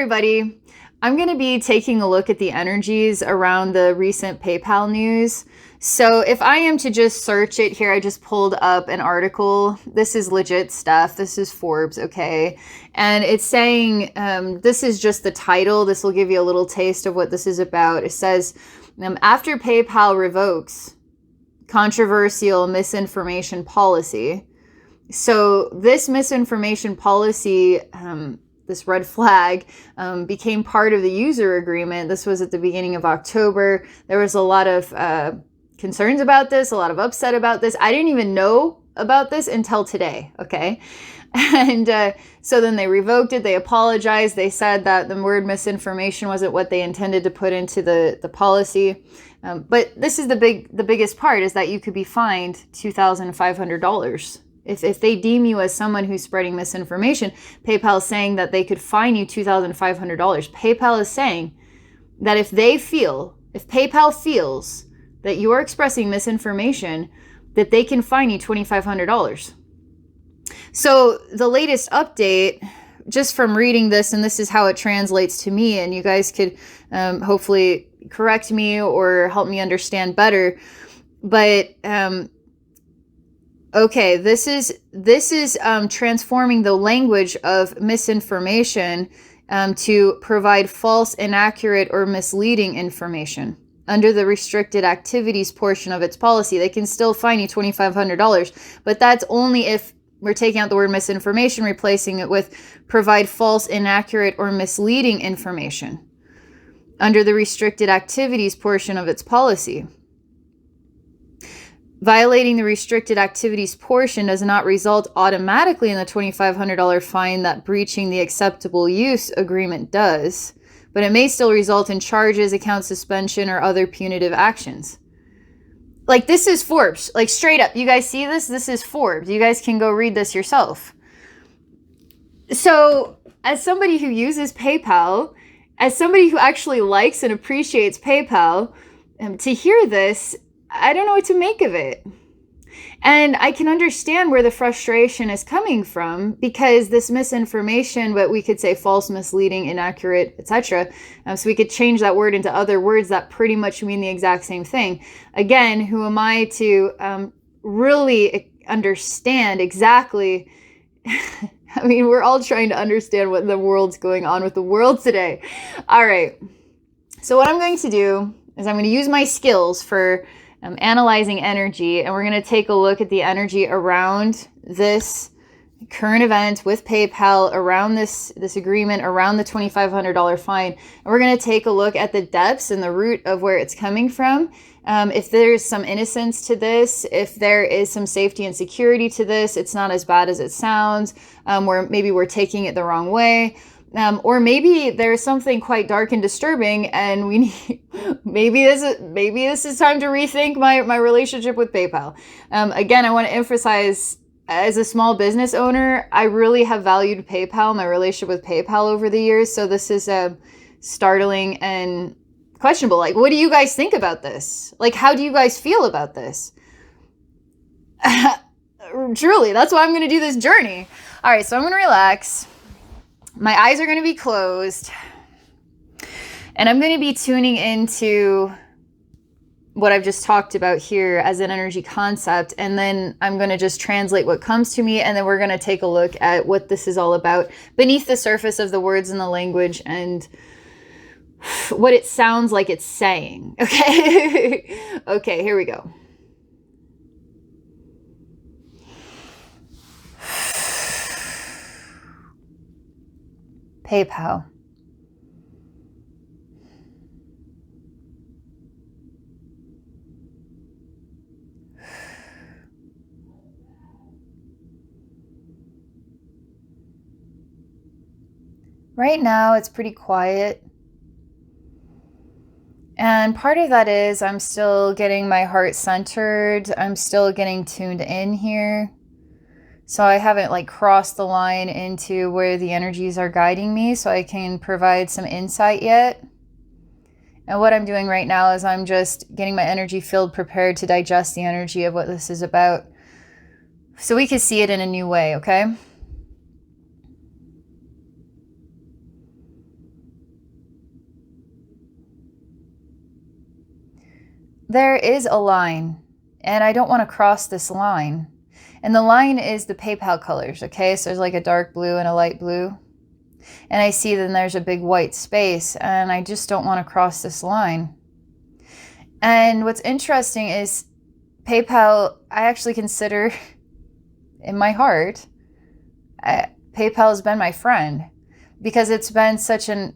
everybody. I'm going to be taking a look at the energies around the recent PayPal news. So if I am to just search it here, I just pulled up an article. This is legit stuff. This is Forbes, okay? And it's saying, this is just the title. This will give you a little taste of what this is about. It says, after PayPal revokes controversial misinformation policy. So this misinformation policy, this red flag, became part of the user agreement. This was at the beginning of October. There was a lot of concerns about this, a lot of upset about this. I didn't even know about this until today, okay? And so then they revoked it. They apologized. They said that the word misinformation wasn't what they intended to put into the policy. But this is the biggest part, is that you could be fined $2,500. If they deem you as someone who's spreading misinformation, PayPal is saying that they could fine you $2,500. PayPal is saying that if PayPal feels that you are expressing misinformation, that they can fine you $2,500. So the latest update, just from reading this, and this is how it translates to me, and you guys could hopefully correct me or help me understand better, but okay, this is transforming the language of misinformation to provide false, inaccurate, or misleading information. Under the restricted activities portion of its policy, they can still fine you $2,500, but that's only if we're taking out the word misinformation, replacing it with provide false, inaccurate, or misleading information. Under the restricted activities portion of its policy. Violating the restricted activities portion does not result automatically in the $2,500 fine that breaching the acceptable use agreement does, but it may still result in charges, account suspension, or other punitive actions. Like, this is Forbes. Like, straight up. You guys see this? This is Forbes. You guys can go read this yourself. So, as somebody who uses PayPal, as somebody who actually likes and appreciates PayPal, to hear this, I don't know what to make of it. And I can understand where the frustration is coming from, because this misinformation, but we could say false, misleading, inaccurate, etc. So we could change that word into other words that pretty much mean the exact same thing. Again, who am I to really understand exactly? I mean, we're all trying to understand what in the world's going on with the world today. All right. So what I'm going to do is I'm going to use my skills for analyzing energy, and we're going to take a look at the energy around this current event with PayPal, around this agreement, around the $2,500 fine. And we're going to take a look at the depths and the root of where it's coming from. If there's some innocence to this, if there is some safety and security to this, it's not as bad as it sounds, where maybe we're taking it the wrong way. Or maybe there's something quite dark and disturbing, and we need, maybe this is time to rethink my relationship with PayPal. Again, I want to emphasize, as a small business owner, I really have valued PayPal, my relationship with PayPal over the years. So this is startling and questionable. Like, what do you guys think about this? Like, how do you guys feel about this? Truly, that's why I'm going to do this journey. All right, so I'm going to relax. My eyes are going to be closed, and I'm going to be tuning into what I've just talked about here as an energy concept, and then I'm going to just translate what comes to me, and then we're going to take a look at what this is all about beneath the surface of the words and the language and what it sounds like it's saying. Okay? Okay, here we go. PayPal. Right now, it's pretty quiet. And part of that is I'm still getting my heart centered. I'm still getting tuned in here. So I haven't crossed the line into where the energies are guiding me, so I can provide some insight yet. And what I'm doing right now is I'm just getting my energy field prepared to digest the energy of what this is about, so we can see it in a new way, okay? there is a line, and I don't want to cross this line. And the line is the PayPal colors, okay? So there's like a dark blue and a light blue. And I see then there's a big white space, and I just don't want to cross this line. And what's interesting is PayPal, I actually consider in my heart, PayPal has been my friend, because it's been such a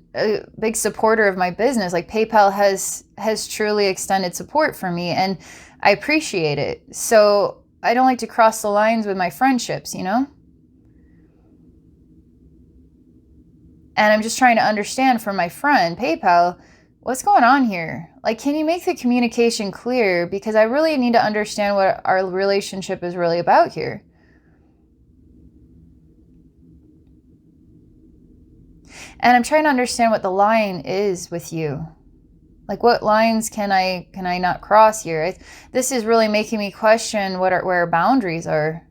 big supporter of my business. Like PayPal has truly extended support for me, and I appreciate it. So I don't like to cross the lines with my friendships, you know? And I'm just trying to understand from my friend, PayPal, what's going on here? Like, can you make the communication clear? Because I really need to understand what our relationship is really about here. And I'm trying to understand what the line is with you. Like, what lines can I not cross here? This is really making me question where our boundaries are.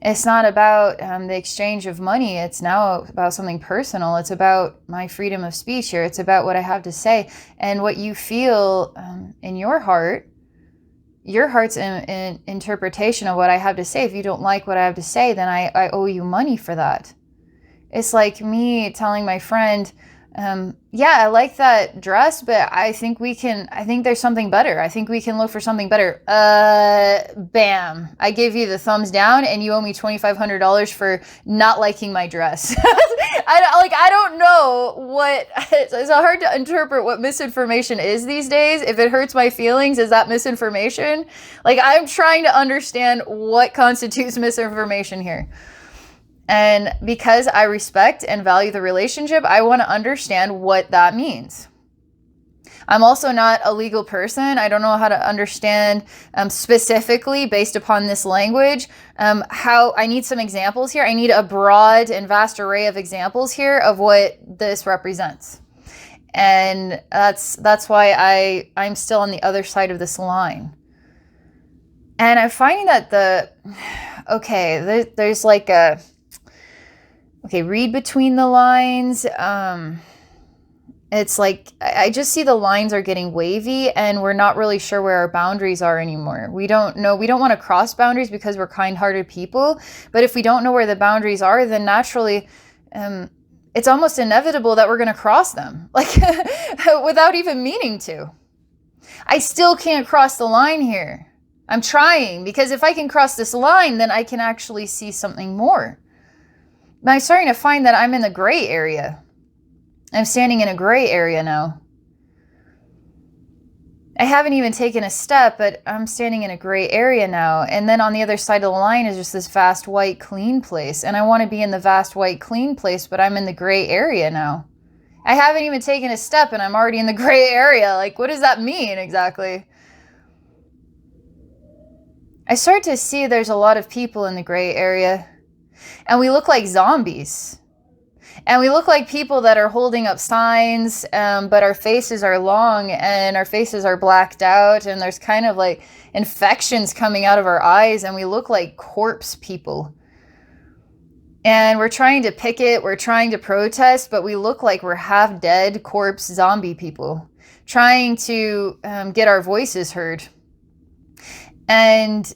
It's not about the exchange of money. It's now about something personal. It's about my freedom of speech here. It's about what I have to say and what you feel in your heart. Your heart's an interpretation of what I have to say. If you don't like what I have to say, then I owe you money for that. It's like me telling my friend, yeah, I like that dress, but I think there's something better. I think we can look for something better. Bam. I give you the thumbs down and you owe me $2,500 for not liking my dress. I don't know what, it's hard to interpret what misinformation is these days. If it hurts my feelings, is that misinformation? Like, I'm trying to understand what constitutes misinformation here. And because I respect and value the relationship, I want to understand what that means. I'm also not a legal person. I don't know how to understand specifically based upon this language, how I need some examples here. I need a broad and vast array of examples here of what this represents. And that's why I'm still on the other side of this line. And I'm finding that there's like a, read between the lines. It's like, I just see the lines are getting wavy and we're not really sure where our boundaries are anymore. We don't know. We don't want to cross boundaries because we're kind-hearted people. But if we don't know where the boundaries are, then naturally, it's almost inevitable that we're going to cross them, like without even meaning to. I still can't cross the line here. I'm trying, because if I can cross this line, then I can actually see something more. But I'm starting to find that I'm in the gray area. I'm standing in a gray area now. I haven't even taken a step, but I'm standing in a gray area now. And then on the other side of the line is just this vast, white, clean place. And I want to be in the vast, white, clean place, but I'm in the gray area now. I haven't even taken a step and I'm already in the gray area. Like, what does that mean exactly? I start to see there's a lot of people in the gray area. And we look like zombies. And we look like people that are holding up signs, but our faces are long and our faces are blacked out. And there's kind of like infections coming out of our eyes. And we look like corpse people. And we're trying to picket, we're trying to protest, but we look like we're half dead corpse zombie people. Trying to get our voices heard. And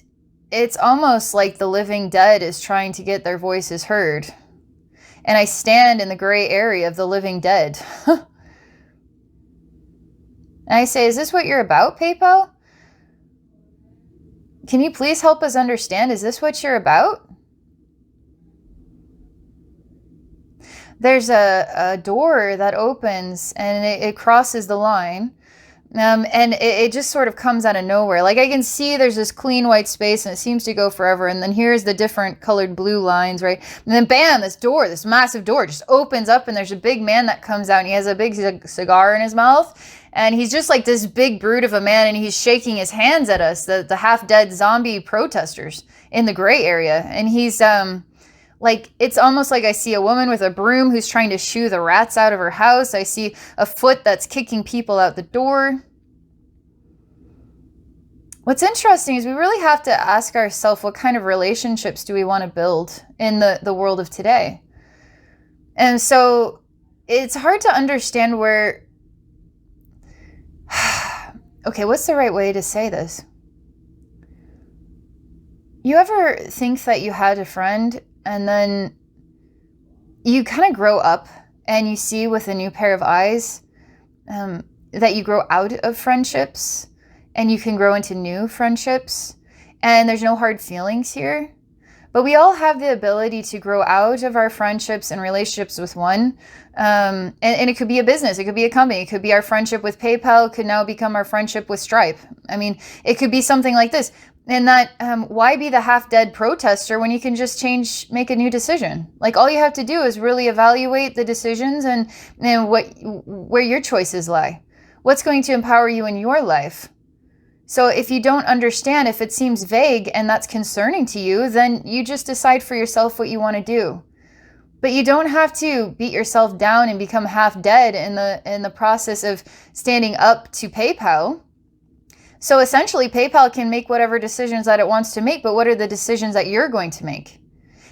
it's almost like the living dead is trying to get their voices heard. And I stand in the gray area of the living dead. And I say, is this what you're about, PayPal? Can you please help us understand? Is this what you're about? There's a door that opens and it crosses the line. And it just sort of comes out of nowhere. Like, I can see there's this clean white space and it seems to go forever. And then here's the different colored blue lines, right? And then bam, this massive door just opens up and there's a big man that comes out and he has a big cigar in his mouth. And he's just like this big brute of a man and he's shaking his hands at us, the half-dead zombie protesters in the gray area. And he's like, it's almost like I see a woman with a broom who's trying to shoo the rats out of her house. I see a foot that's kicking people out the door. What's interesting is we really have to ask ourselves, what kind of relationships do we want to build in the world of today? And so it's hard to understand where okay, what's the right way to say this? You ever think that you had a friend and then you kind of grow up and you see with a new pair of eyes that you grow out of friendships and you can grow into new friendships, and there's no hard feelings here? But we all have the ability to grow out of our friendships and relationships with one. And it could be a business. It could be a company. It could be our friendship with PayPal could now become our friendship with Stripe. I mean, it could be something like this. And that, why be the half-dead protester when you can just make a new decision? Like, all you have to do is really evaluate the decisions and where your choices lie. What's going to empower you in your life? So if you don't understand, if it seems vague and that's concerning to you, then you just decide for yourself what you want to do. But you don't have to beat yourself down and become half dead in the process of standing up to PayPal. So essentially, PayPal can make whatever decisions that it wants to make, but what are the decisions that you're going to make?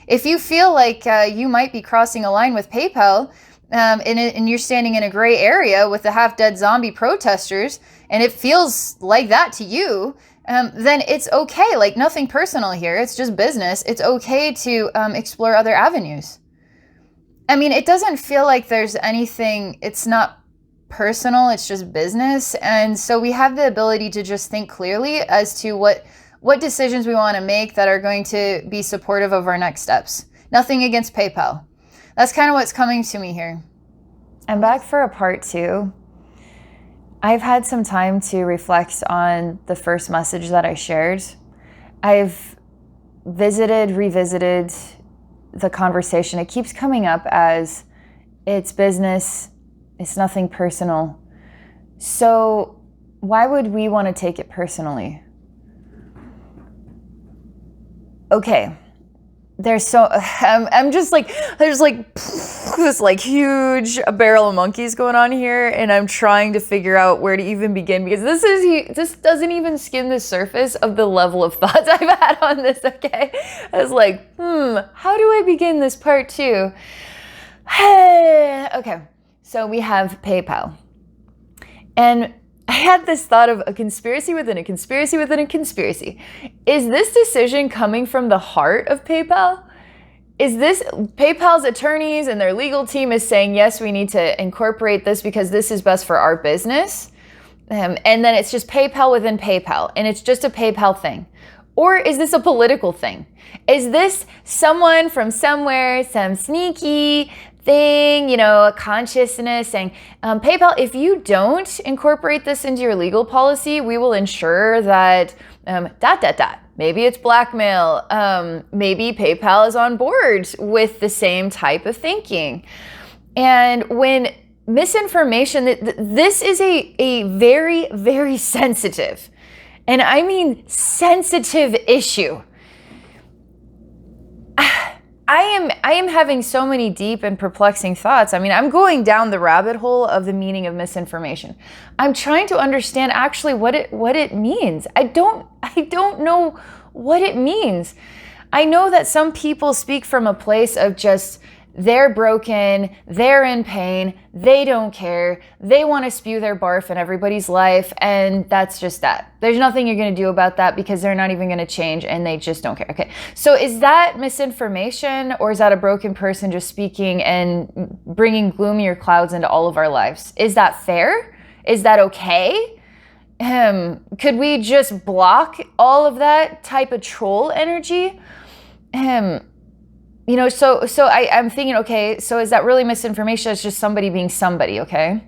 If you feel like you might be crossing a line with PayPal, and you're standing in a gray area with the half-dead zombie protesters, and it feels like that to you, then it's okay. Like, nothing personal here. It's just business. It's okay to explore other avenues. I mean, it doesn't feel like there's anything, it's not personal, it's just business. And so we have the ability to just think clearly as to what decisions we want to make that are going to be supportive of our next steps. Nothing against PayPal. That's kind of what's coming to me here. I'm back for a part 2. I've had some time to reflect on the first message that I shared. I've revisited the conversation. It keeps coming up as it's business, it's nothing personal. So why would we want to take it personally? Okay. I'm just like, there's like this like huge barrel of monkeys going on here, and I'm trying to figure out where to even begin, because this doesn't even skim the surface of the level of thoughts I've had on this, okay? I was like, how do I begin this part 2? Okay, so we have PayPal. And I had this thought of a conspiracy within a conspiracy within a conspiracy. Is this decision coming from the heart of PayPal? Is this PayPal's attorneys and their legal team is saying, yes, we need to incorporate this because this is best for our business? And then it's just PayPal within PayPal, and it's just a PayPal thing. Or is this a political thing? Is this someone from somewhere, some sneaky thing, a consciousness saying, PayPal, if you don't incorporate this into your legal policy, we will ensure that ... Maybe it's blackmail. Maybe PayPal is on board with the same type of thinking. And when misinformation, this is a very, very sensitive, and I mean sensitive issue. I am having so many deep and perplexing thoughts. I mean, I'm going down the rabbit hole of the meaning of misinformation. I'm trying to understand actually what it means. I don't know what it means. I know that some people speak from a place of just, they're broken, they're in pain, they don't care, they want to spew their barf in everybody's life, and that's just that. There's nothing you're going to do about that because they're not even going to change and they just don't care. Okay, so is that misinformation, or is that a broken person just speaking and bringing gloomier clouds into all of our lives? Is that fair? Is that okay? Could we just block all of that type of troll energy? So I'm thinking, okay, so is that really misinformation? It's just somebody being somebody, okay?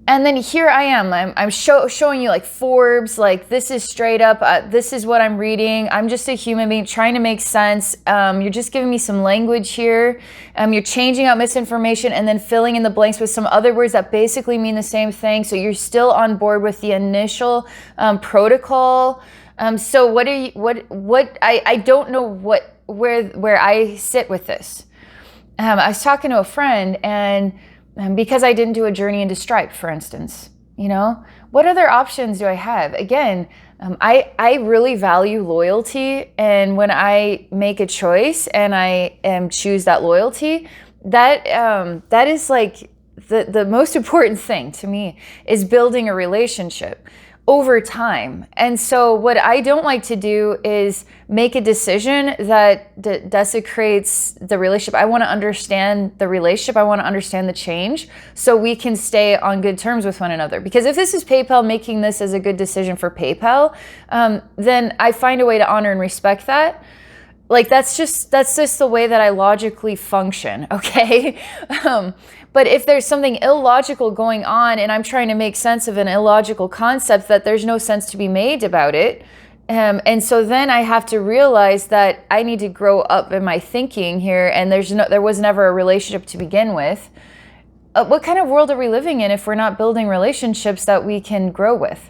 And then here I am, I'm showing you like Forbes, like this is straight up, this is what I'm reading. I'm just a human being trying to make sense. You're just giving me some language here. You're changing out misinformation and then filling in the blanks with some other words that basically mean the same thing. So you're still on board with the initial protocol. So what are you, I don't know where I sit with this. I was talking to a friend, and because I didn't do a journey into Stripe, for instance, what other options do I have? Again, I really value loyalty, and when I make a choice and I choose that loyalty, that is like the most important thing to me is building a relationship over time. And so what I don't like to do is make a decision that desecrates the relationship. I want to understand the relationship. I want to understand the change so we can stay on good terms with one another. Because if this is PayPal making this as a good decision for PayPal, then I find a way to honor and respect that. Like that's just the way that I logically function, okay? But if there's something illogical going on and I'm trying to make sense of an illogical concept that there's no sense to be made about it, and so then I have to realize that I need to grow up in my thinking here, and there was never a relationship to begin with. What kind of world are we living in if we're not building relationships that we can grow with?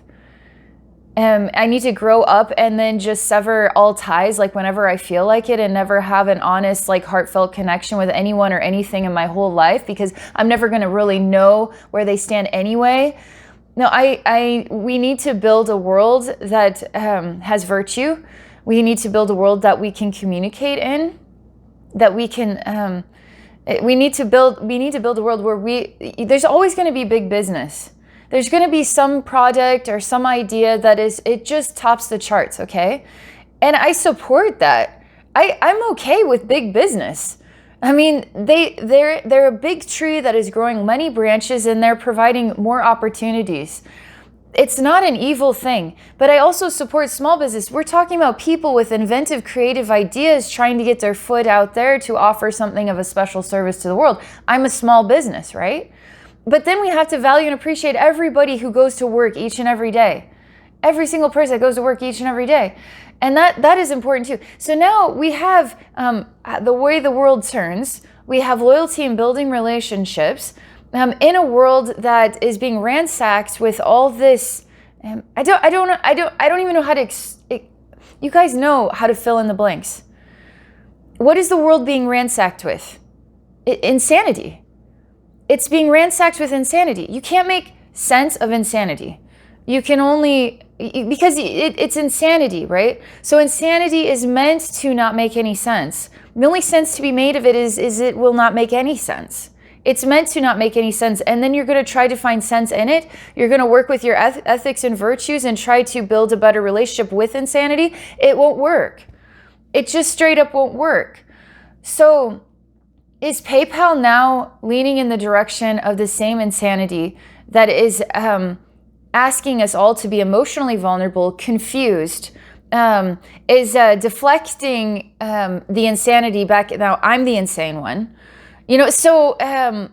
I need to grow up and then just sever all ties like whenever I feel like it and never have an honest, like heartfelt connection with anyone or anything in my whole life because I'm never going to really know where they stand anyway. No, we need to build a world that has virtue. We need to build a world that we can communicate in, that we can, we need to build a world where there's always going to be big business. There's going to be some product or some idea that it just tops the charts, okay? And I support that. I'm okay with big business. I mean, they're a big tree that is growing many branches and they're providing more opportunities. It's not an evil thing, but I also support small business. We're talking about people with inventive, creative ideas trying to get their foot out there to offer something of a special service to the world. I'm a small business, right? But then we have to value and appreciate everybody who goes to work each and every day. Every single person that goes to work each and every day. And that is important too. So now we have the way the world turns. We have loyalty and building relationships in a world that is being ransacked with all this. I don't even know how to. You guys know how to fill in the blanks. What is the world being ransacked with? Insanity. It's being ransacked with insanity. You can't make sense of insanity. You can only, because it's insanity, right? So insanity is meant to not make any sense. The only sense to be made of it is it will not make any sense. It's meant to not make any sense. And then you're going to try to find sense in it. You're going to work with your ethics and virtues and try to build a better relationship with insanity. It won't work. It just straight up won't work. So, is PayPal now leaning in the direction of the same insanity that is asking us all to be emotionally vulnerable, confused, is deflecting the insanity back? Now, I'm the insane one. You know, so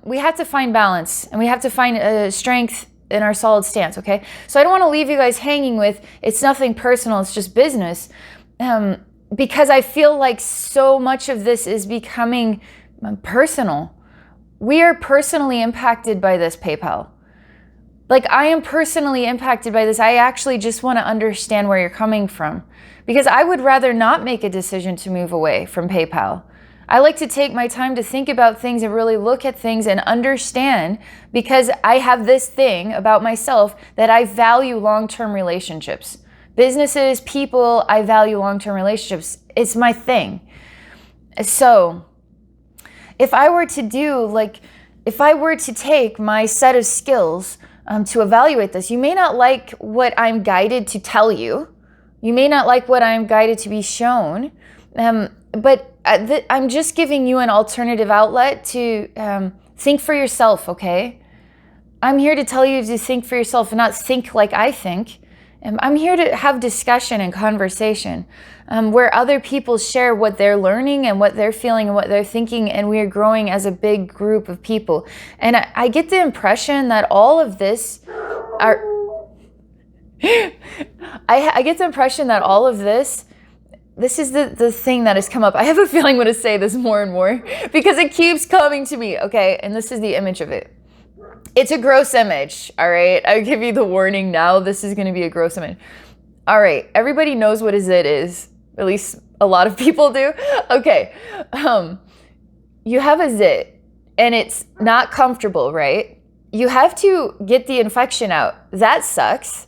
we have to find balance and we have to find strength in our solid stance, okay? So I don't want to leave you guys hanging with, it's nothing personal, it's just business. Because I feel like so much of this is becoming personal. We are personally impacted by this, PayPal. Like I am personally impacted by this. I actually just want to understand where you're coming from because I would rather not make a decision to move away from PayPal. I like to take my time to think about things and really look at things and understand because I have this thing about myself that I value long-term relationships. Businesses, people, I value long-term relationships. It's my thing. So if I were to take my set of skills to evaluate this, you may not like what I'm guided to tell you. You may not like what I'm guided to be shown. But I'm just giving you an alternative outlet to think for yourself, okay? I'm here to tell you to think for yourself and not think like I think. I'm here to have discussion and conversation where other people share what they're learning and what they're feeling and what they're thinking, and we are growing as a big group of people. And I get the impression that all of this are... I get the impression that all of this is the thing that has come up. I have a feeling I'm going to say this more and more because it keeps coming to me, okay? And this is the image of it. It's a gross image, all right? I give you the warning now. This is going to be a gross image. All right, everybody knows what a zit is. At least a lot of people do. Okay, you have a zit and it's not comfortable, right? You have to get the infection out. That sucks.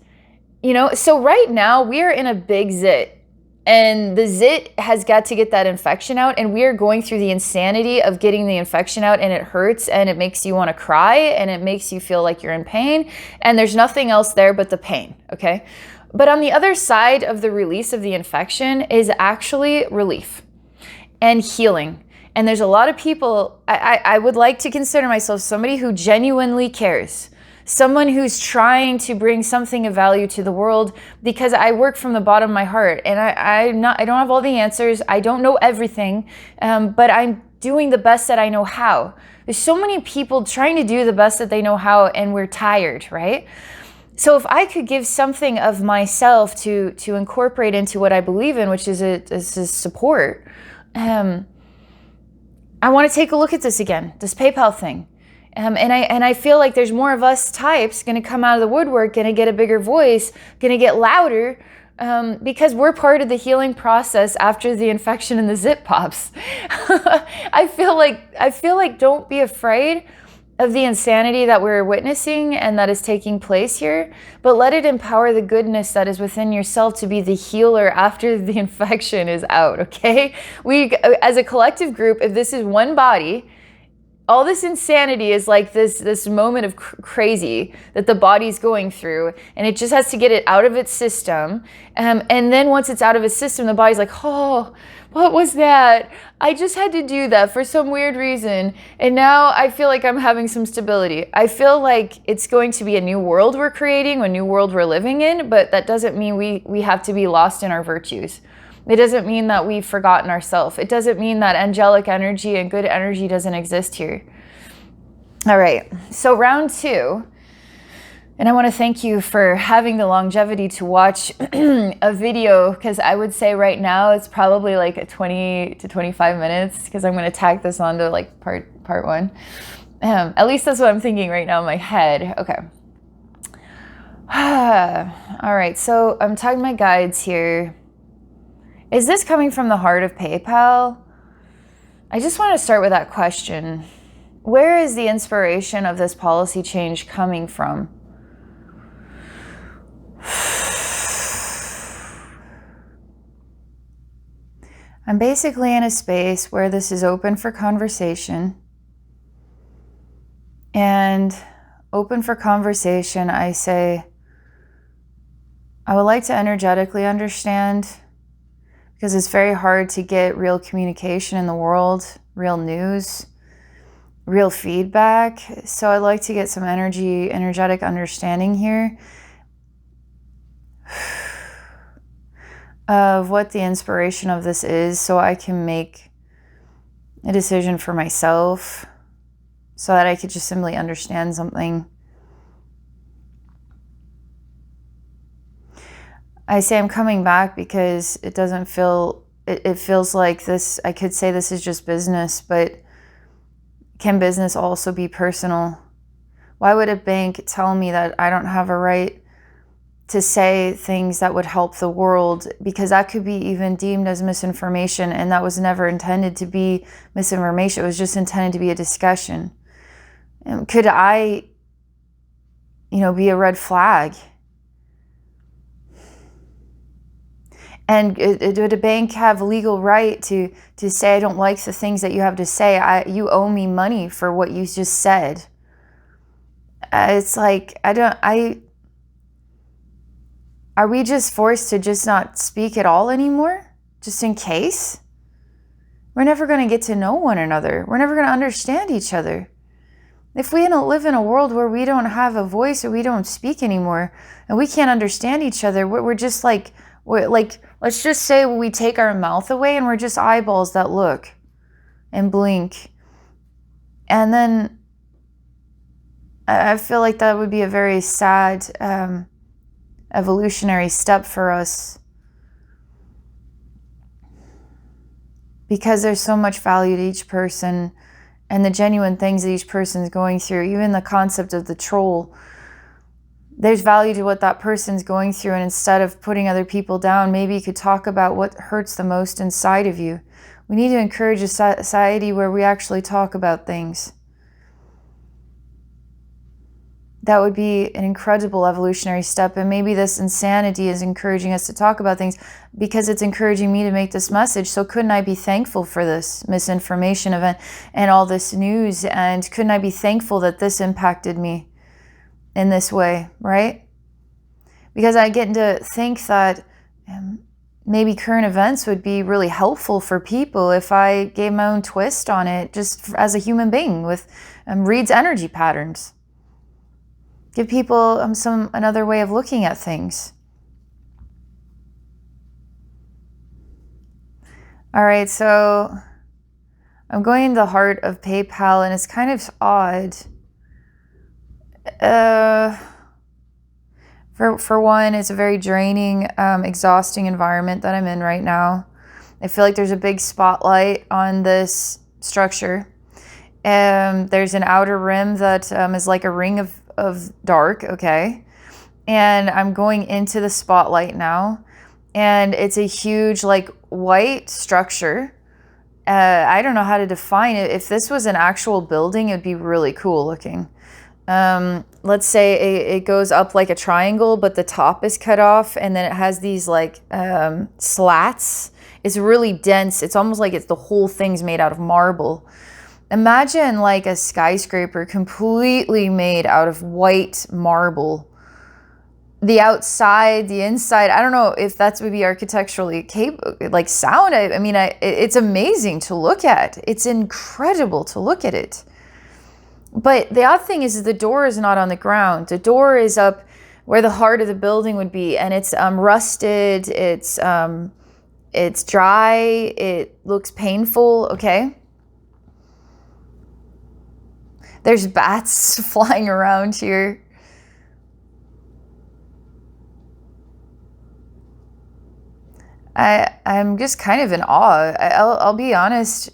You know, so right now we are in a big zit. And the zit has got to get that infection out, and we are going through the insanity of getting the infection out, and it hurts, and it makes you want to cry, and it makes you feel like you're in pain, and there's nothing else there but the pain, okay? But on the other side of the release of the infection is actually relief and healing. And there's a lot of people, I would like to consider myself somebody who genuinely cares. Someone who's trying to bring something of value to the world, because I work from the bottom of my heart, and I don't have all the answers. I don't know everything, but I'm doing the best that I know how. There's so many people trying to do the best that they know how, and we're tired, right? So if I could give something of myself to incorporate into what I believe in, which is support, I want to take a look at this again, this PayPal thing. And I feel like there's more of us types going to come out of the woodwork, going to get a bigger voice, going to get louder, because we're part of the healing process after the infection and the zit pops. I feel like don't be afraid of the insanity that we're witnessing and that is taking place here, but let it empower the goodness that is within yourself to be the healer after the infection is out, okay? We, as a collective group, if this is one body, all this insanity is like this moment of crazy that the body's going through, and it just has to get it out of its system. And then once it's out of its system, the body's like, oh, what was that? I just had to do that for some weird reason. And now I feel like I'm having some stability. I feel like it's going to be a new world we're creating, a new world we're living in, but that doesn't mean we have to be lost in our virtues. It doesn't mean that we've forgotten ourselves. It doesn't mean that angelic energy and good energy doesn't exist here. All right, so round 2, and I want to thank you for having the longevity to watch a video, because I would say right now it's probably like 20 to 25 minutes, because I'm going to tack this onto like part 1. At least that's what I'm thinking right now in my head. Okay. All right, so I'm talking to my guides here. Is this coming from the heart of PayPal? I just want to start with that question. Where is the inspiration of this policy change coming from? I'm basically in a space where this is open for conversation. And open for conversation, I say, I would like to energetically understand, because it's very hard to get real communication in the world, real news, real feedback. So I'd like to get some energetic understanding here of what the inspiration of this is, so I can make a decision for myself, so that I could just simply understand something. I say I'm coming back because it doesn't feel, it feels like this, I could say this is just business, but can business also be personal? Why would a bank tell me that I don't have a right to say things that would help the world? Because that could be even deemed as misinformation, and that was never intended to be misinformation. It was just intended to be a discussion. And could I, be a red flag? And would a bank have a legal right to say, I don't like the things that you have to say, you owe me money for what you just said? It's like, are we just forced to just not speak at all anymore? Just in case? We're never going to get to know one another. We're never going to understand each other. If we don't live in a world where we don't have a voice, or we don't speak anymore, and we can't understand each other, we're just like, let's just say we take our mouth away and we're just eyeballs that look and blink. And then I feel like that would be a very sad evolutionary step for us, because there's so much value to each person and the genuine things that each person's going through. Even the concept of the troll, there's value to what that person's going through, and instead of putting other people down, maybe you could talk about what hurts the most inside of you. We need to encourage a society where we actually talk about things. That would be an incredible evolutionary step. And maybe this insanity is encouraging us to talk about things because it's encouraging me to make this message. So couldn't I be thankful for this misinformation event and all this news? And couldn't I be thankful that this impacted me in this way, right? Because I get to think that maybe current events would be really helpful for people if I gave my own twist on it, just as a human being with reads energy patterns. Give people another way of looking at things. All right, so I'm going to the heart of PayPal, and it's kind of odd. For one, it's a very draining, exhausting environment that I'm in right now. I feel like there's a big spotlight on this structure. There's an outer rim that is like a ring of dark, okay? And I'm going into the spotlight now, and it's a huge like white structure. I don't know how to define it. If this was an actual building, it'd be really cool looking. Let's say it goes up like a triangle, but the top is cut off, and then it has these like slats. It's really dense. It's almost like the whole thing's made out of marble. Imagine like a skyscraper completely made out of white marble. The outside, the inside, I don't know if that's would be architecturally like sound. I mean, it's amazing to look at. It's incredible to look at it. But the odd thing is the door is not on the ground. The door is up where the heart of the building would be, and it's rusted. It's dry. It looks painful. Okay. There's bats flying around here. I'm just kind of in awe. I'll be honest.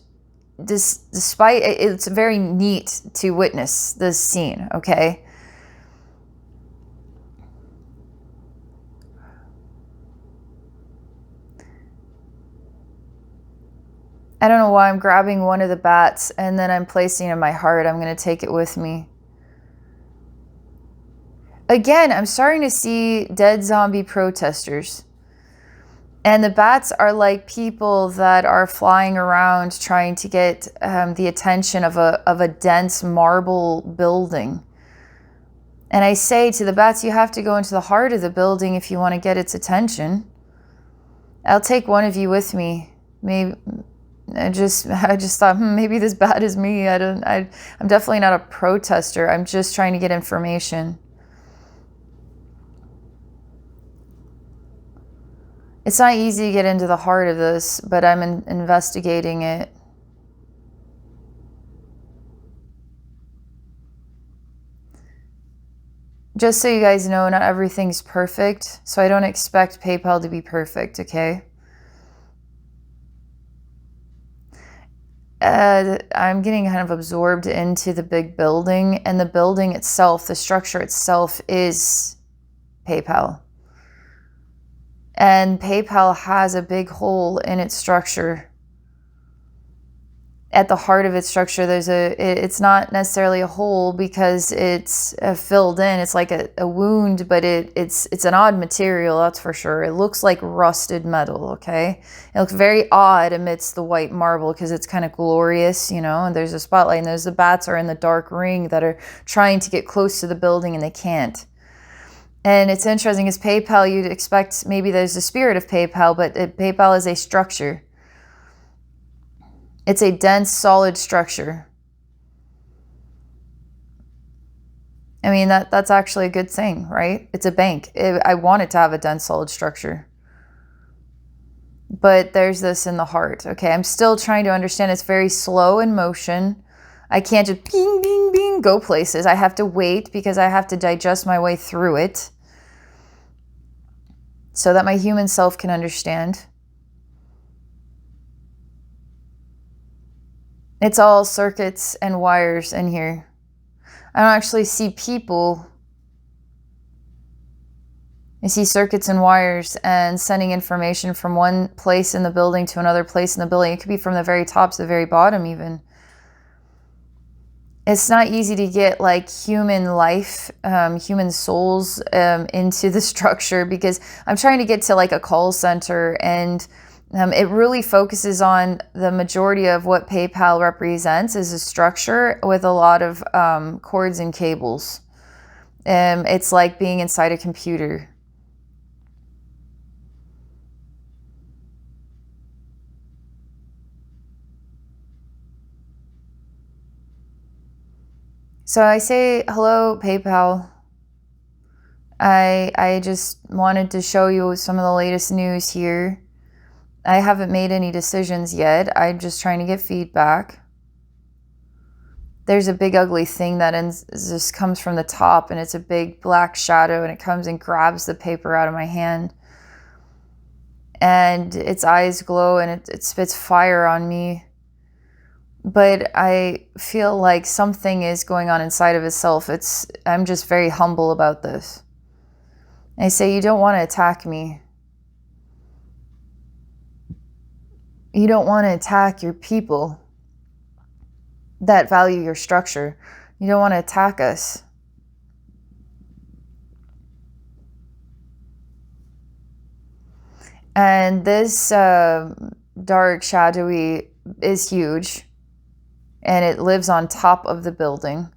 Despite it's very neat to witness this scene. Okay. I don't know why I'm grabbing one of the bats and then I'm placing it in my heart. I'm going to take it with me. Again, I'm starting to see dead zombie protesters. And the bats are like people that are flying around trying to get the attention of a dense marble building. And I say to the bats, you have to go into the heart of the building if you want to get its attention. I'll take one of you with me. Maybe I just thought maybe this bat is me. I'm definitely not a protester. I'm just trying to get information. It's not easy to get into the heart of this, but I'm investigating it. Just so you guys know, not everything's perfect, so I don't expect PayPal to be perfect, okay? I'm getting kind of absorbed into the big building, and the building itself, the structure itself is PayPal. And PayPal has a big hole in its structure. At the heart of its structure, it's not necessarily a hole because it's filled in. It's like a wound, but it's an odd material, that's for sure. It looks like rusted metal, okay? It looks very odd amidst the white marble because it's kind of glorious, you know, and there's a spotlight, and the bats are in the dark ring that are trying to get close to the building and they can't. And it's interesting, as PayPal, you'd expect maybe there's the spirit of PayPal, but PayPal is a structure. It's a dense, solid structure. I mean, that's actually a good thing, right? It's a bank. I want it to have a dense, solid structure. But there's this in the heart. Okay, I'm still trying to understand. It's very slow in motion. I can't just bing, bing, bing, go places. I have to wait because I have to digest my way through it so that my human self can understand. It's all circuits and wires in here. I don't actually see people. I see circuits and wires and sending information from one place in the building to another place in the building. It could be from the very top to the very bottom even. It's not easy to get like human life, human souls into the structure, because I'm trying to get to like a call center, and it really focuses on the majority of what PayPal represents is a structure with a lot of cords and cables. It's like being inside a computer. So I say, hello, PayPal. I just wanted to show you some of the latest news here. I haven't made any decisions yet. I'm just trying to get feedback. There's a big ugly thing that just comes from the top, and it's a big black shadow, and it comes and grabs the paper out of my hand. And its eyes glow, and it spits fire on me. But I feel like something is going on inside of itself. I'm just very humble about this. I say, you don't want to attack me. You don't want to attack your people that value your structure. You don't want to attack us. And this dark shadowy is huge. And it lives on top of the building.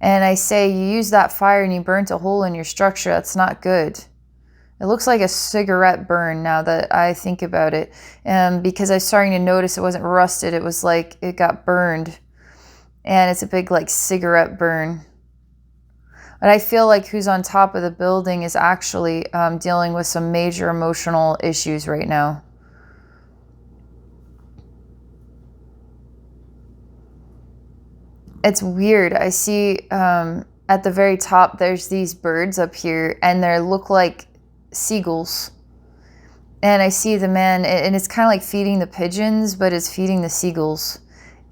And I say, you use that fire and you burnt a hole in your structure. That's not good. It looks like a cigarette burn now that I think about it. Because I'm starting to notice it wasn't rusted. It was like it got burned. And it's a big like cigarette burn. But I feel like who's on top of the building is actually dealing with some major emotional issues right now. It's weird. I see at the very top, there's these birds up here, and they look like seagulls. And I see the man, and it's kind of like feeding the pigeons, but it's feeding the seagulls.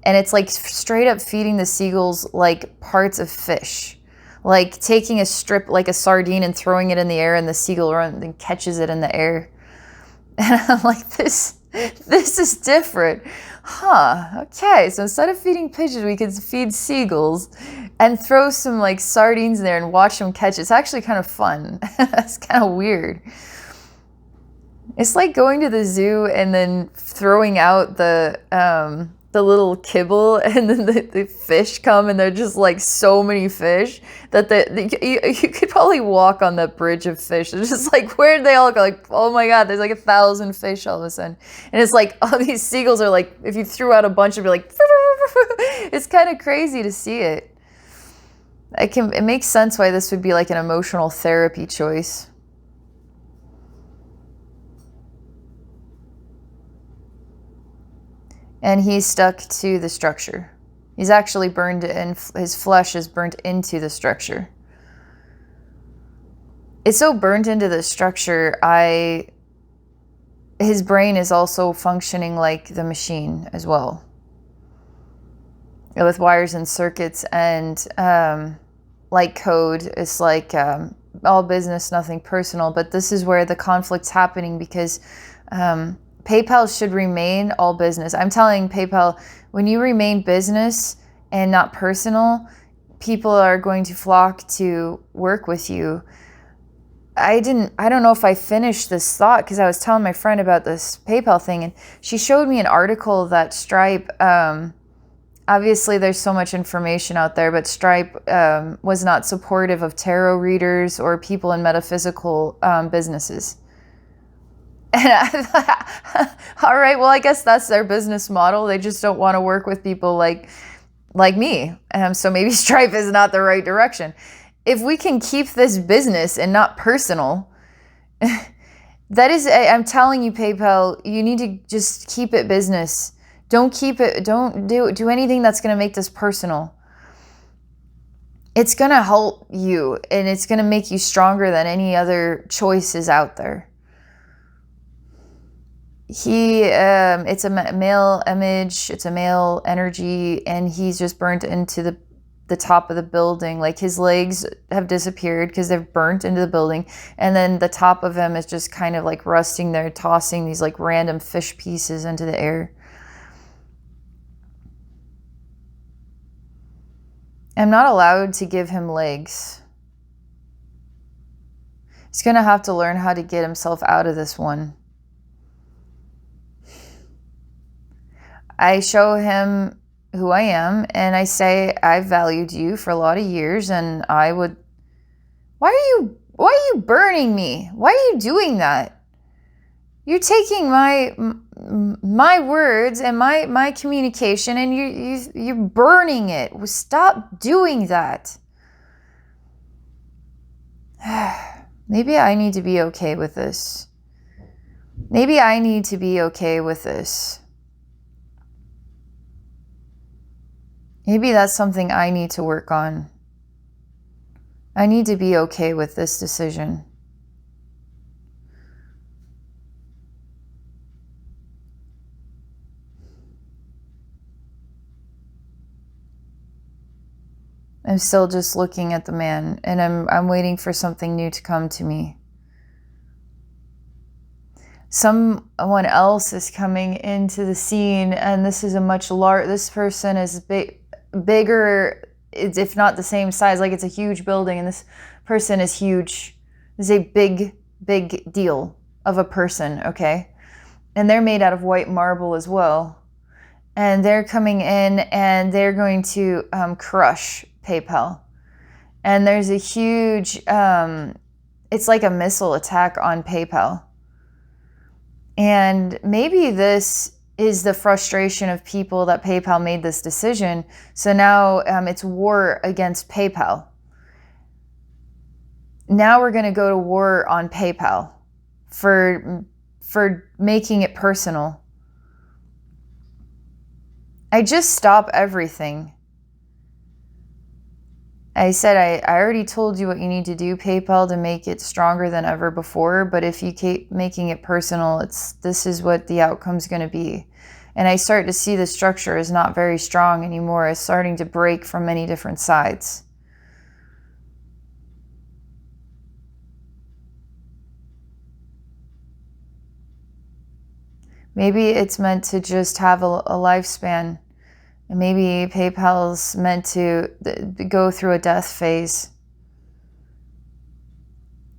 And it's like straight up feeding the seagulls like parts of fish. Like taking a strip, like a sardine, and throwing it in the air, and the seagull runs and catches it in the air. And I'm like, this is different. Huh, okay, so instead of feeding pigeons, we could feed seagulls and throw some like sardines in there and watch them catch. It's actually kind of fun. It's kind of weird. It's like going to the zoo and then throwing out the little kibble, and then the fish come, and they're just like so many fish that you could probably walk on that bridge of fish. It's just like, where'd they all go? Like, oh my God, there's like 1,000 fish all of a sudden. And it's like, all these seagulls are like, if you threw out a bunch, it'd be like, it's kind of crazy to see it. It makes sense why this would be like an emotional therapy choice. And he's stuck to the structure. He's actually burned, and his flesh is burnt into the structure. It's so burnt into the structure, his brain is also functioning like the machine as well. With wires and circuits and like code. It's like all business, nothing personal. But this is where the conflict's happening, because PayPal should remain all business. I'm telling PayPal, when you remain business and not personal, people are going to flock to work with you. I don't know if I finished this thought, because I was telling my friend about this PayPal thing, and she showed me an article that Stripe, obviously there's so much information out there, but Stripe was not supportive of tarot readers or people in metaphysical businesses. And I thought, all right, well, I guess that's their business model. They just don't want to work with people like me. So maybe Stripe is not the right direction. If we can keep this business and not personal, I'm telling you, PayPal, you need to just keep it business. Don't do anything that's going to make this personal. It's going to help you, and it's going to make you stronger than any other choices out there. It's a male image, it's a male energy, and he's just burnt into the top of the building. Like his legs have disappeared because they've burnt into the building, and then the top of him is just kind of like rusting there, tossing these like random fish pieces into the air. I'm not allowed to give him legs. He's going to have to learn how to get himself out of this one. I show him who I am, and I say, I've valued you for a lot of years, and I would... Why are you burning me? Why are you doing that? You're taking my words and my communication, and you're burning it. Stop doing that. Maybe I need to be okay with this. Maybe I need to be okay with this. Maybe that's something I need to work on. I need to be okay with this decision. I'm still just looking at the man, and I'm waiting for something new to come to me. Someone else is coming into the scene, and this is a much larger... This person is bigger, if not the same size. Like, it's a huge building, and this person is huge. This is a big deal of a person, okay? And they're made out of white marble as well. And they're coming in, and they're going to crush PayPal. And there's a huge, it's like a missile attack on PayPal. And maybe this is the frustration of people that PayPal made this decision. So now it's war against PayPal. Now we're going to go to war on PayPal for making it personal. I just stop everything. I said, I already told you what you need to do, PayPal, to make it stronger than ever before. But if you keep making it personal, this is what the outcome's going to be. And I start to see the structure is not very strong anymore. It's starting to break from many different sides. Maybe it's meant to just have a lifespan. And maybe PayPal's meant to go through a death phase.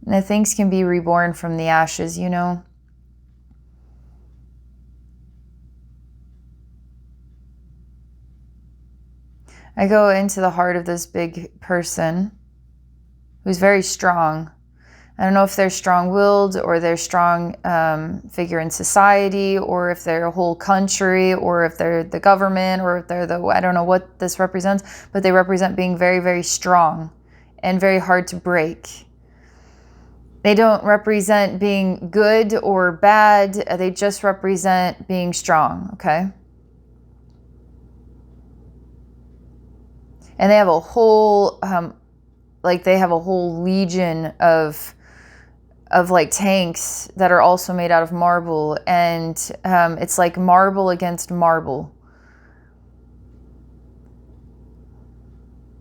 And that things can be reborn from the ashes, you know? I go into the heart of this big person who's very strong. I don't know if they're strong-willed, or they're strong figure in society, or if they're a whole country, or if they're the government, or if they're I don't know what this represents, but they represent being very, very strong and very hard to break. They don't represent being good or bad. They just represent being strong, okay? And they have a whole, they have a whole legion of like tanks that are also made out of marble, and it's like marble against marble.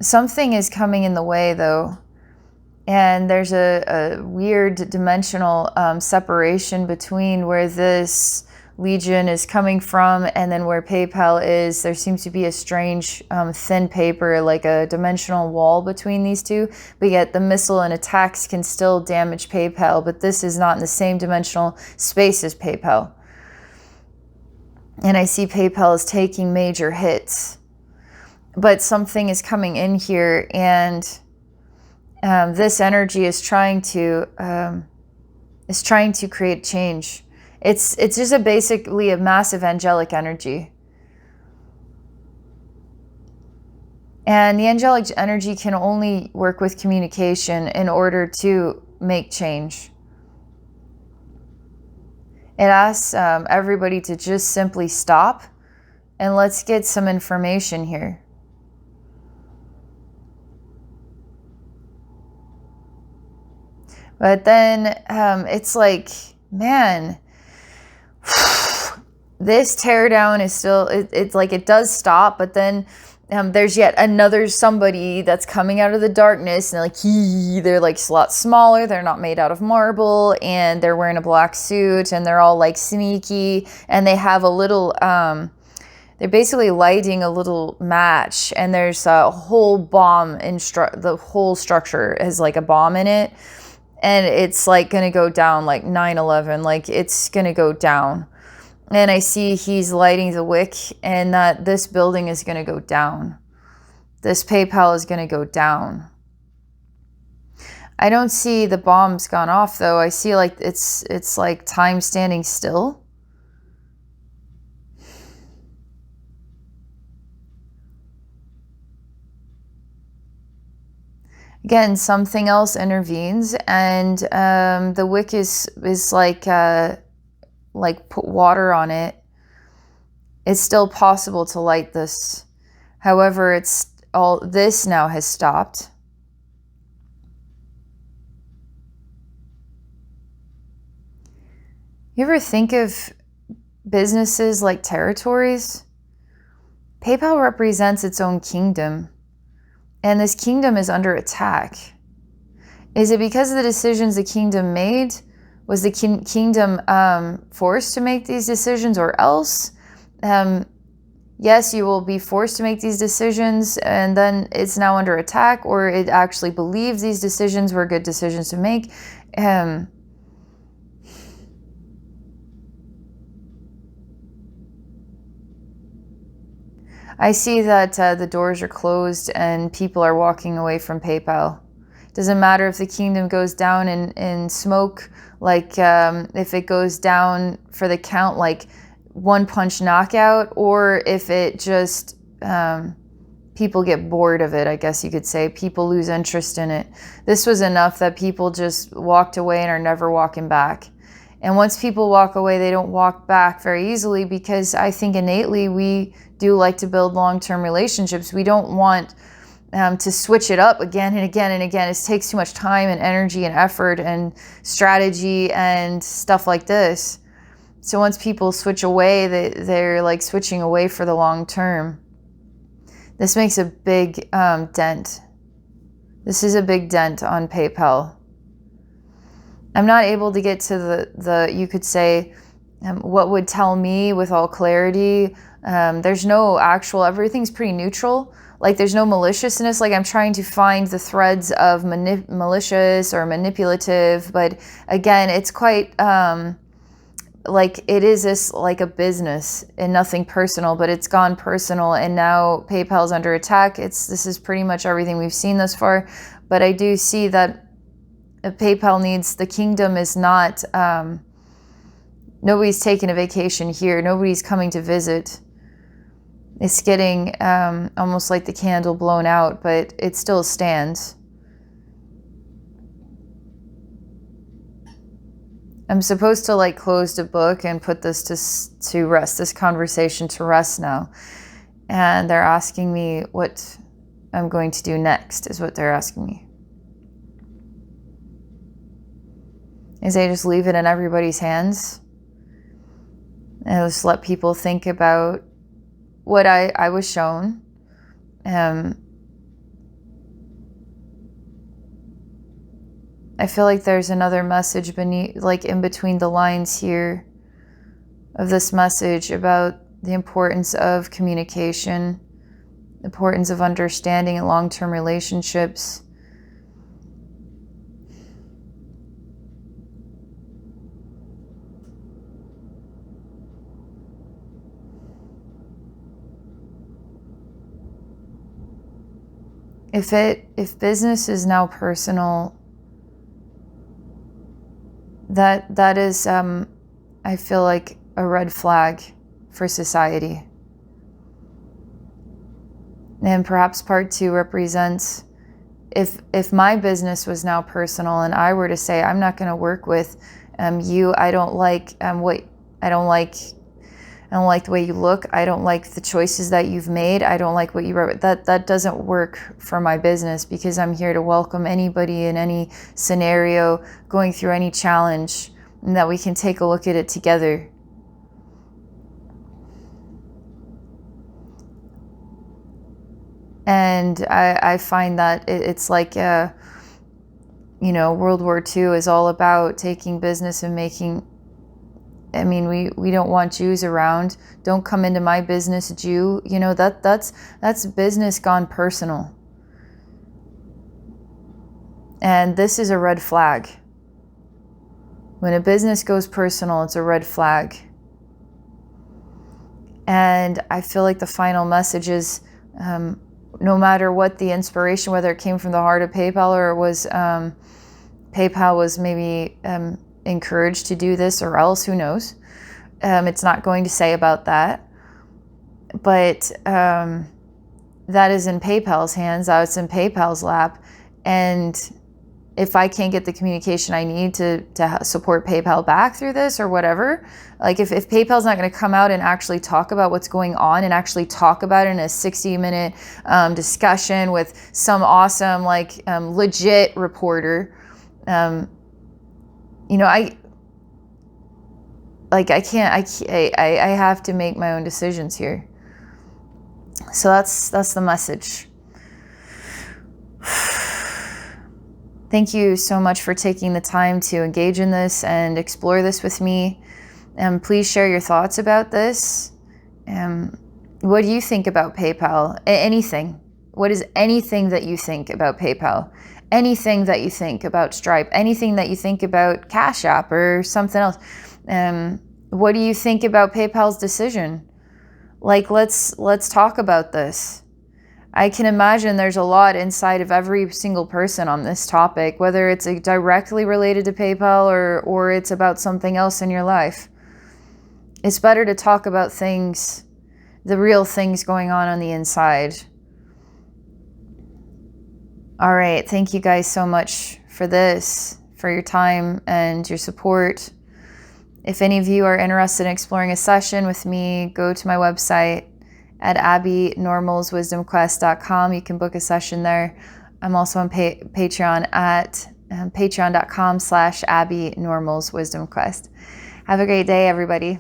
Something is coming in the way, though, and there's a weird dimensional separation between where this legion is coming from and then where PayPal is. There seems to be a strange thin paper, like a dimensional wall between these two, but yet the missile and attacks can still damage PayPal, but this is not in the same dimensional space as PayPal. And I see PayPal is taking major hits, but something is coming in here, and this energy is trying to create change. It's just basically a massive angelic energy. And the angelic energy can only work with communication in order to make change. It asks everybody to just simply stop and let's get some information here. But then it's like, man, this teardown is still, it's like it does stop, but then there's yet another somebody that's coming out of the darkness, and they're like a lot smaller, they're not made out of marble, and they're wearing a black suit, and they're all like sneaky, and they have a little they're basically lighting a little match, and there's a whole bomb the whole structure has like a bomb in it, and it's like gonna go down like 9/11, like it's gonna go down. And I see he's lighting the wick, and that this building is gonna go down. This PayPal is gonna go down. I don't see the bombs gone off though. I see like it's like time standing still. Again, something else intervenes, and the wick is like put water on it. It's still possible to light this. However, it's all this now has stopped. You ever think of businesses like territories? PayPal represents its own kingdom. And this kingdom is under attack. Is it because of the decisions the kingdom made? Was the kingdom forced to make these decisions, or else? Yes, you will be forced to make these decisions, and then it's now under attack, or it actually believes these decisions were good decisions to make. I see that the doors are closed and people are walking away from PayPal. Doesn't matter if the kingdom goes down in smoke, like if it goes down for the count, like one punch knockout, or if it just, people get bored of it, I guess you could say. People lose interest in it. This was enough that people just walked away and are never walking back. And once people walk away, they don't walk back very easily, because I think innately we do like to build long-term relationships. We don't want to switch it up again and again and again. It takes too much time and energy and effort and strategy and stuff like this. So once people switch away, they're like switching away for the long term. This makes a big dent. This is a big dent on PayPal. I'm not able to get to the you could say, what would tell me with all clarity. There's no actual, everything's pretty neutral. Like there's no maliciousness. Like I'm trying to find the threads of malicious or manipulative. But again, it's quite like it is this like a business and nothing personal, but it's gone personal. And now PayPal's under attack. This is pretty much everything we've seen thus far. But I do see that PayPal needs, the kingdom is not, nobody's taking a vacation here. Nobody's coming to visit. It's getting almost like the candle blown out, but it still stands. I'm supposed to like close the book and put this to rest, this conversation to rest now. And they're asking me what I'm going to do next, is what they're asking me. Is they just leave it in everybody's hands and just let people think about what I was shown. I feel like there's another message beneath, like in between the lines here of this message about the importance of communication, the importance of understanding in long-term relationships. If business is now personal, that is, I feel like a red flag for society. And perhaps part two represents, if my business was now personal and I were to say, I'm not going to work with you, I don't like I don't like the way you look. I don't like the choices that you've made. I don't like what you wrote. That doesn't work for my business, because I'm here to welcome anybody in any scenario going through any challenge, and that we can take a look at it together. And I find that it's like, World War II is all about taking business and making, I mean, we don't want Jews around. Don't come into my business, Jew. You know, that's business gone personal. And this is a red flag. When a business goes personal, it's a red flag. And I feel like the final message is, no matter what the inspiration, whether it came from the heart of PayPal or it was PayPal was maybe encouraged to do this, or else, who knows? It's not going to say about that. But that is in PayPal's hands. That's in PayPal's lap. And if I can't get the communication I need to support PayPal back through this or whatever, like if PayPal's not going to come out and actually talk about what's going on and actually talk about it in a 60-minute discussion with some awesome, like legit reporter, you know, I have to make my own decisions here. So that's the message. Thank you so much for taking the time to engage in this and explore this with me. Please share your thoughts about this. What do you think about PayPal? Anything. What is anything that you think about PayPal? Anything that you think about Stripe? Anything that you think about Cash App or something else? What do you think about PayPal's decision? Like, let's talk about this. I can imagine there's a lot inside of every single person on this topic, whether it's directly related to PayPal or it's about something else in your life. It's better to talk about things, the real things going on the inside. All right. Thank you guys so much for this, for your time and your support. If any of you are interested in exploring a session with me, go to my website at abbeynormalswisdomquest.com. You can book a session there. I'm also on Patreon at patreon.com/abbeynormalswisdomquest. Have a great day, everybody.